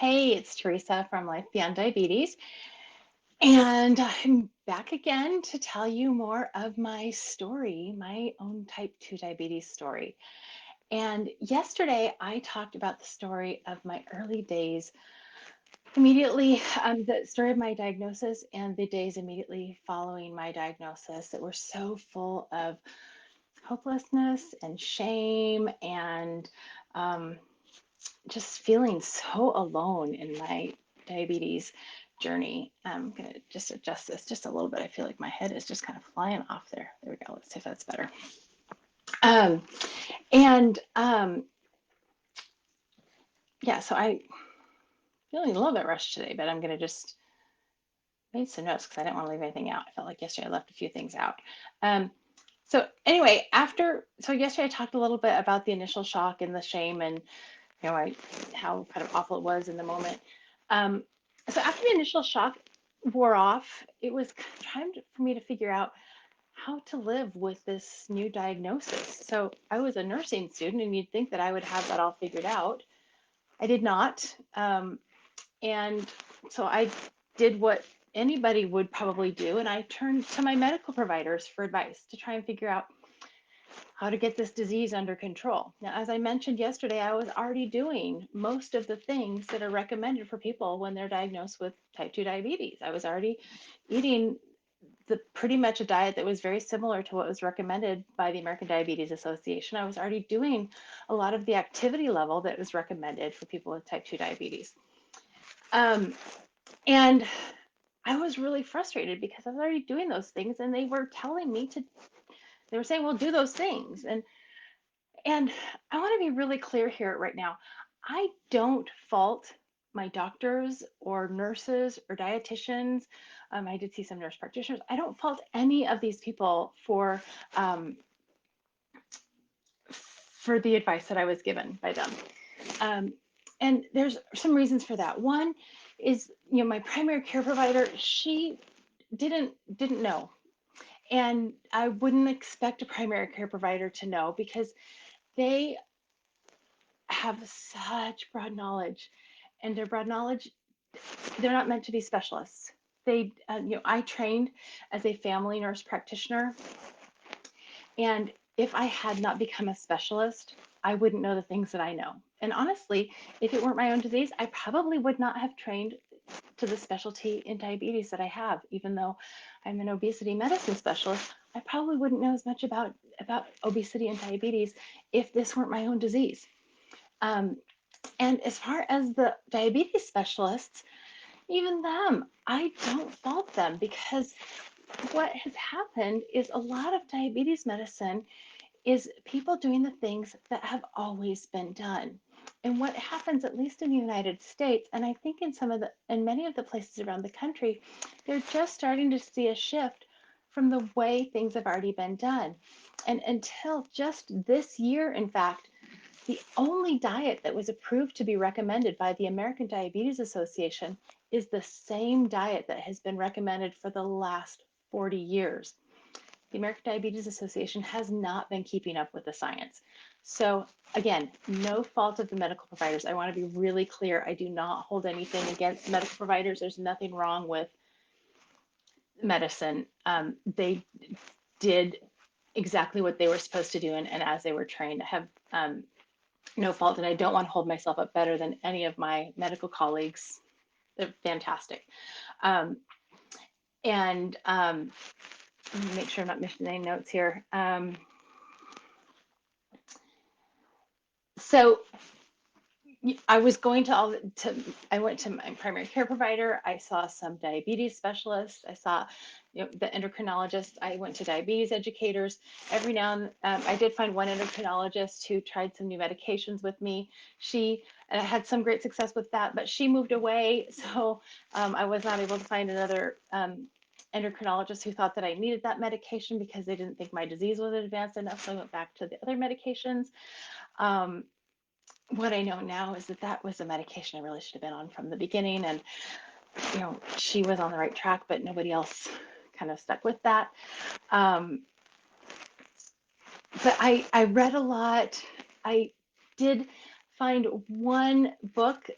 Hey, it's Teresa from Life Beyond Diabetes, and I'm back again to tell you more of my story, my own type 2 diabetes story. And yesterday I talked about the story of my early days, immediately, the story of my diagnosis and the days immediately following my diagnosis that were so full of hopelessness and shame and um, just feeling so alone in my diabetes journey. I'm going to just adjust this just a little bit. I feel like my head is just kind of flying off there. There we go. Let's see if that's better. Um, and yeah, so I feeling a little bit rushed today, but I'm going to just made some notes because I didn't want to leave anything out. I felt like yesterday I left a few things out. Um, so anyway, so yesterday I talked a little bit about the initial shock and the shame and how kind of awful it was in the moment. Um, so after the initial shock wore off, it was time for me to figure out how to live with this new diagnosis. So I was a nursing student, and you'd think that I would have that all figured out. I did not. And so I did what anybody would probably do, and I turned to my medical providers for advice to try and figure out how to get this disease under control. Now, as I mentioned yesterday, I was already doing most of the things that are recommended for people when they're diagnosed with type 2 diabetes. I was already eating the pretty much a diet that was very similar to what was recommended by the American Diabetes Association. I was already doing a lot of the activity level that was recommended for people with type 2 diabetes. Um, and I was really frustrated because I was already doing those things and they were telling me they were saying, well, do those things. And I want to be really clear here right now. I don't fault my doctors or nurses or dietitians. I did see some nurse practitioners. I don't fault any of these people um, for the advice that I was given by them. Um, and there's some reasons for that. One is, my primary care provider, she didn't know. And I wouldn't expect a primary care provider to know because they have such broad knowledge, and their broad knowledge, they're not meant to be specialists. I trained as a family nurse practitioner, and if I had not become a specialist, I wouldn't know the things that I know. And honestly, if it weren't my own disease, I probably would not have trained to the specialty in diabetes that I have. Even though I'm an obesity medicine specialist, I probably wouldn't know as much about obesity and diabetes if this weren't my own disease. Um, And as far as the diabetes specialists, even them, I don't fault them because what has happened is a lot of diabetes medicine is people doing the things that have always been done. And what happens, at least in the United States, and I think in many of the places around the country, they're just starting to see a shift from the way things have already been done. And until just this year, in fact, the only diet that was approved to be recommended by the American Diabetes Association is the same diet that has been recommended for the last 40 years. The American Diabetes Association has not been keeping up with the science. So again, no fault of the medical providers. I want to be really clear. I do not hold anything against medical providers. There's nothing wrong with medicine. They did exactly what they were supposed to do and as they were trained. I have no fault, and I don't want to hold myself up better than any of my medical colleagues. They're fantastic. Um, and Let me make sure I'm not missing any notes here. So I was going to I went to my primary care provider. I saw some diabetes specialists. I saw, the endocrinologist. I went to diabetes educators. Every now and I did find one endocrinologist who tried some new medications with me. And I had some great success with that, but she moved away. So I was not able to find another endocrinologist who thought that I needed that medication because they didn't think my disease was advanced enough. So I went back to the other medications. Um, what I know now is that that was a medication I really should have been on from the beginning. And, she was on the right track, but nobody else kind of stuck with that. Um, but I read a lot. I did find one book.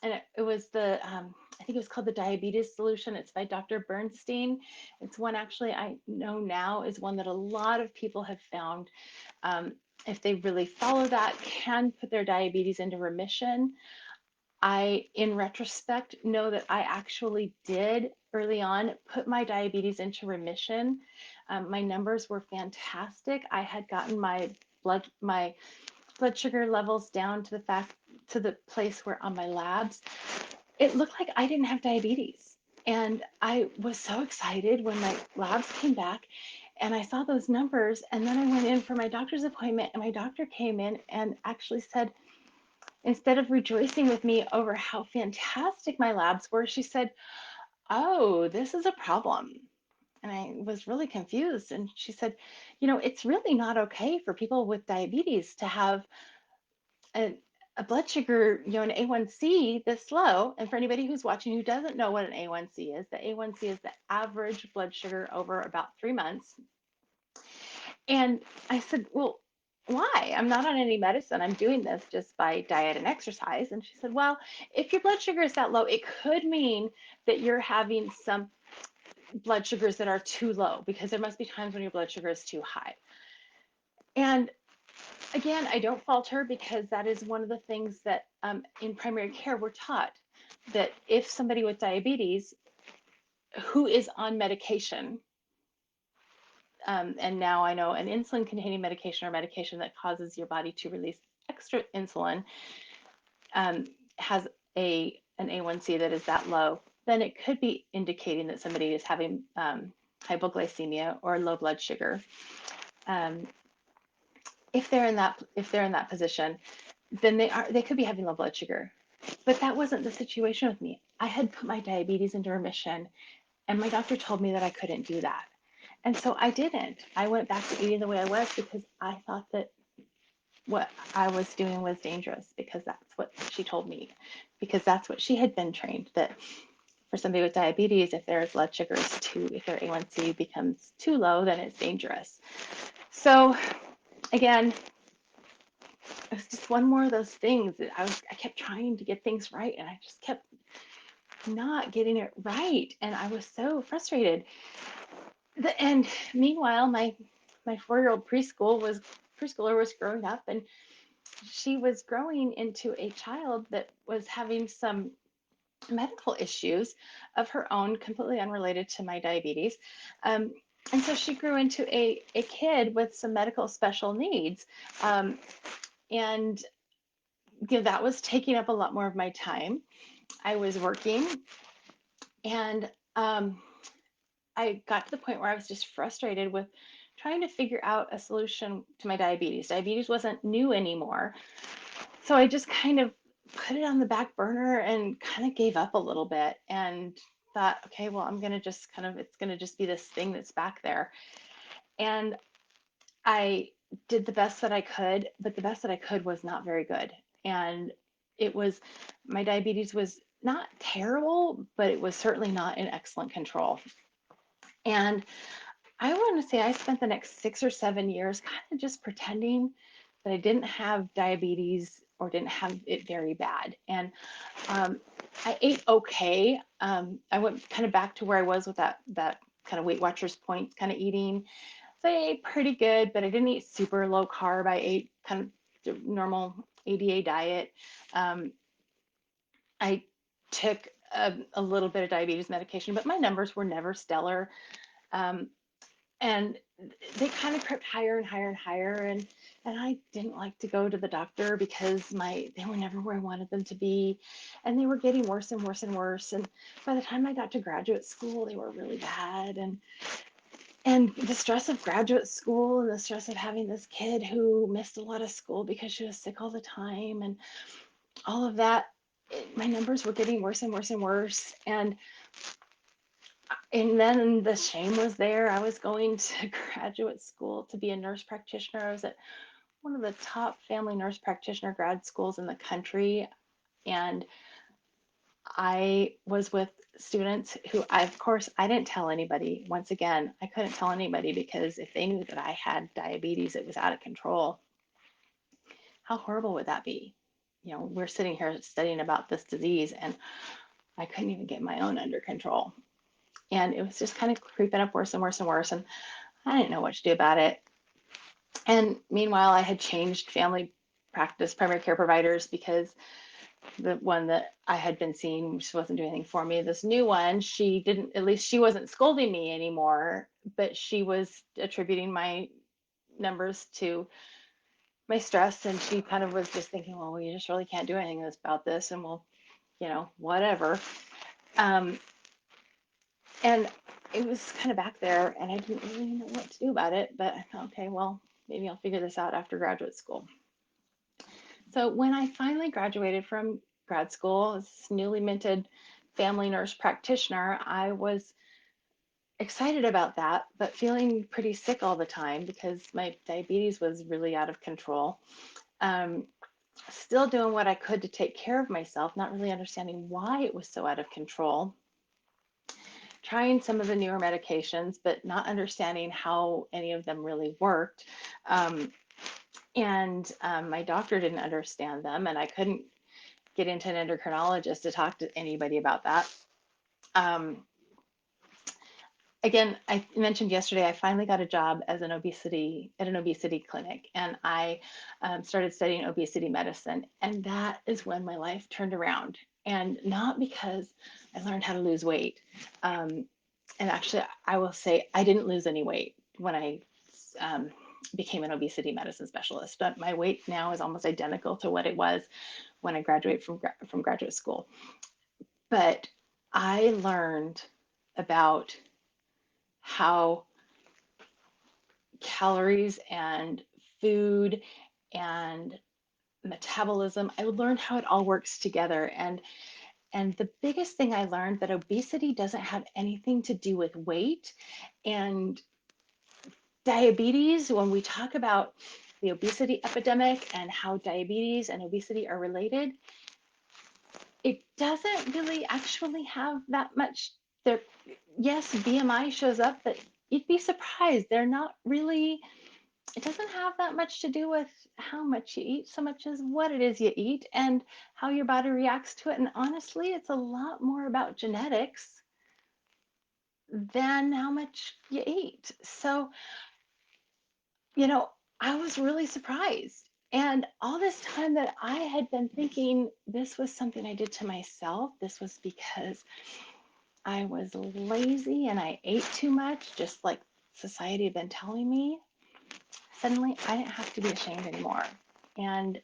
and it was I think it was called the Diabetes Solution. It's by Dr. Bernstein. It's one actually I know now is one that a lot of people have found, um, if they really follow that, can put their diabetes into remission. I, in retrospect, know that I actually did early on put my diabetes into remission. My numbers were fantastic. I had gotten my blood sugar levels down to the fact to the place where on my labs it looked like I didn't have diabetes. And I was so excited when my labs came back and I saw those numbers. And then I went in for my doctor's appointment, and my doctor came in and actually said, instead of rejoicing with me over how fantastic my labs were, she said, "Oh, this is a problem." And I was really confused. And she said, it's really not okay for people with diabetes to have a, a blood sugar, an A1C this low. And for anybody who's watching who doesn't know what an A1C is, the A1C is the average blood sugar over about 3 months. And I said, well, why? I'm not on any medicine. I'm doing this just by diet and exercise. And she said, well, if your blood sugar is that low, it could mean that you're having some blood sugars that are too low, because there must be times when your blood sugar is too high. And again, I don't fault her, because that is one of the things that in primary care we're taught, that if somebody with diabetes who is on medication, and now I know an insulin containing medication or medication that causes your body to release extra insulin, um, has an A1C that is that low, then it could be indicating that somebody is having hypoglycemia or low blood sugar. Um, if they're in that position, then they could be having low blood sugar. But that wasn't the situation with me. I had put my diabetes into remission, and my doctor told me that I couldn't do that. And so I didn't. I went back to eating the way I was, because I thought that what I was doing was dangerous, because that's what she told me, because that's what she had been trained, that for somebody with diabetes, if their blood sugar is if their A1C becomes too low, then it's dangerous. So again, it was just one more of those things that I kept trying to get things right, and I just kept not getting it right, and I was so frustrated. And meanwhile, my 4-year-old preschooler was growing up, and she was growing into a child that was having some medical issues of her own, completely unrelated to my diabetes. Um, and so she grew into a kid with some medical special needs. And that was taking up a lot more of my time. I was working, and I got to the point where I was just frustrated with trying to figure out a solution to my diabetes. Diabetes wasn't new anymore. So I just kind of put it on the back burner and kind of gave up a little bit, and thought, okay, well, I'm going to just it's going to just be this thing that's back there. And I did the best that I could, but the best that I could was not very good. And it was, my diabetes was not terrible, but it was certainly not in excellent control. And I want to say I spent the next 6 or 7 years kind of just pretending that I didn't have diabetes or didn't have it very bad. And I ate okay. I went kind of back to where I was with that kind of Weight Watchers point kind of eating. So I ate pretty good, but I didn't eat super low carb. I ate kind of the normal ADA diet. Um, I took a little bit of diabetes medication, but my numbers were never stellar. Um, and they kind of crept higher and higher and higher, and I didn't like to go to the doctor, because they were never where I wanted them to be, and they were getting worse and worse and worse. And by the time I got to graduate school, they were really bad. And the stress of graduate school, and the stress of having this kid who missed a lot of school because she was sick all the time, and all of that, my numbers were getting worse and worse and worse. And then the shame was there. I was going to graduate school to be a nurse practitioner. I was at one of the top family nurse practitioner grad schools in the country. And I was with students who, of course, I didn't tell anybody. Once again, I couldn't tell anybody, because if they knew that I had diabetes, it was out of control. How horrible would that be? we're sitting here studying about this disease, and I couldn't even get my own under control. And it was just kind of creeping up worse and worse and worse. And I didn't know what to do about it. And meanwhile, I had changed family practice primary care providers because the one that I had been seeing just wasn't doing anything for me. This new one, she didn't, at least she wasn't scolding me anymore, but she was attributing my numbers to my stress. And she kind of was just thinking, well, we just really can't do anything about this. And we'll, whatever. Um, and it was kind of back there, and I didn't really know what to do about it. But I thought, okay, well, maybe I'll figure this out after graduate school. So when I finally graduated from grad school as newly minted family nurse practitioner, I was excited about that, but feeling pretty sick all the time because my diabetes was really out of control. Um, Still doing what I could to take care of myself, not really understanding why it was so out of control. Trying some of the newer medications, but not understanding how any of them really worked. And my doctor didn't understand them, and I couldn't get into an endocrinologist to talk to anybody about that. Um, Again, I mentioned yesterday, I finally got a job as an obesity clinic, and I started studying obesity medicine, and that is when my life turned around. And not because I learned how to lose weight. Um, and actually, I will say I didn't lose any weight when I um, became an obesity medicine specialist. But my weight now is almost identical to what it was when I graduated from graduate school. But I learned about how calories and food and metabolism, I learned how it all works together. And the biggest thing I learned, that obesity doesn't have anything to do with weight. And diabetes, when we talk about the obesity epidemic and how diabetes and obesity are related, it doesn't really actually have that much there. Yes, BMI shows up, but you'd be surprised. They're not really, it doesn't have that much to do with how much you eat so much as what it is you eat and how your body reacts to it. And honestly, it's a lot more about genetics than how much you eat. So, you know, I was really surprised. And all this time that I had been thinking this was something I did to myself, this was because I was lazy and I ate too much, just like society had been telling me. Suddenly, I didn't have to be ashamed anymore. And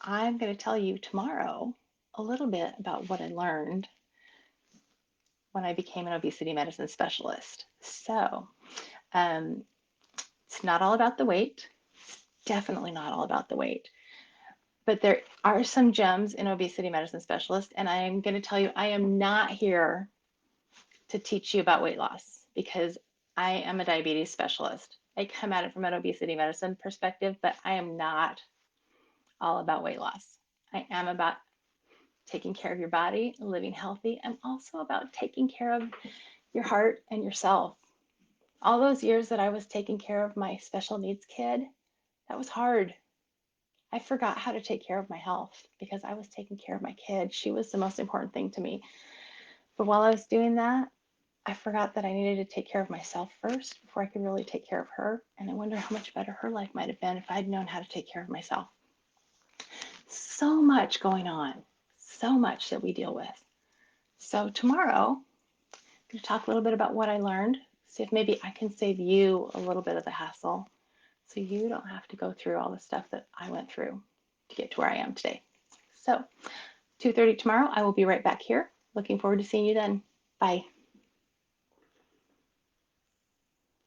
I'm going to tell you tomorrow a little bit about what I learned when I became an obesity medicine specialist. So, um, it's not all about the weight, definitely not all about the weight. But there are some gems in obesity medicine specialist, and I am going to tell you, I am not here to teach you about weight loss because I am a diabetes specialist. I come at it from an obesity medicine perspective, but I am not all about weight loss. I am about taking care of your body, living healthy. I'm also about taking care of your heart and yourself. All those years that I was taking care of my special needs kid, that was hard. I forgot how to take care of my health because I was taking care of my kid. She was the most important thing to me. But while I was doing that, I forgot that I needed to take care of myself first before I could really take care of her. And I wonder how much better her life might have been if I'd known how to take care of myself. So much going on, so much that we deal with. So tomorrow, I'm going to talk a little bit about what I learned, see if maybe I can save you a little bit of the hassle so you don't have to go through all the stuff that I went through to get to where I am today. So 2:30 tomorrow, I will be right back here. Looking forward to seeing you then. Bye.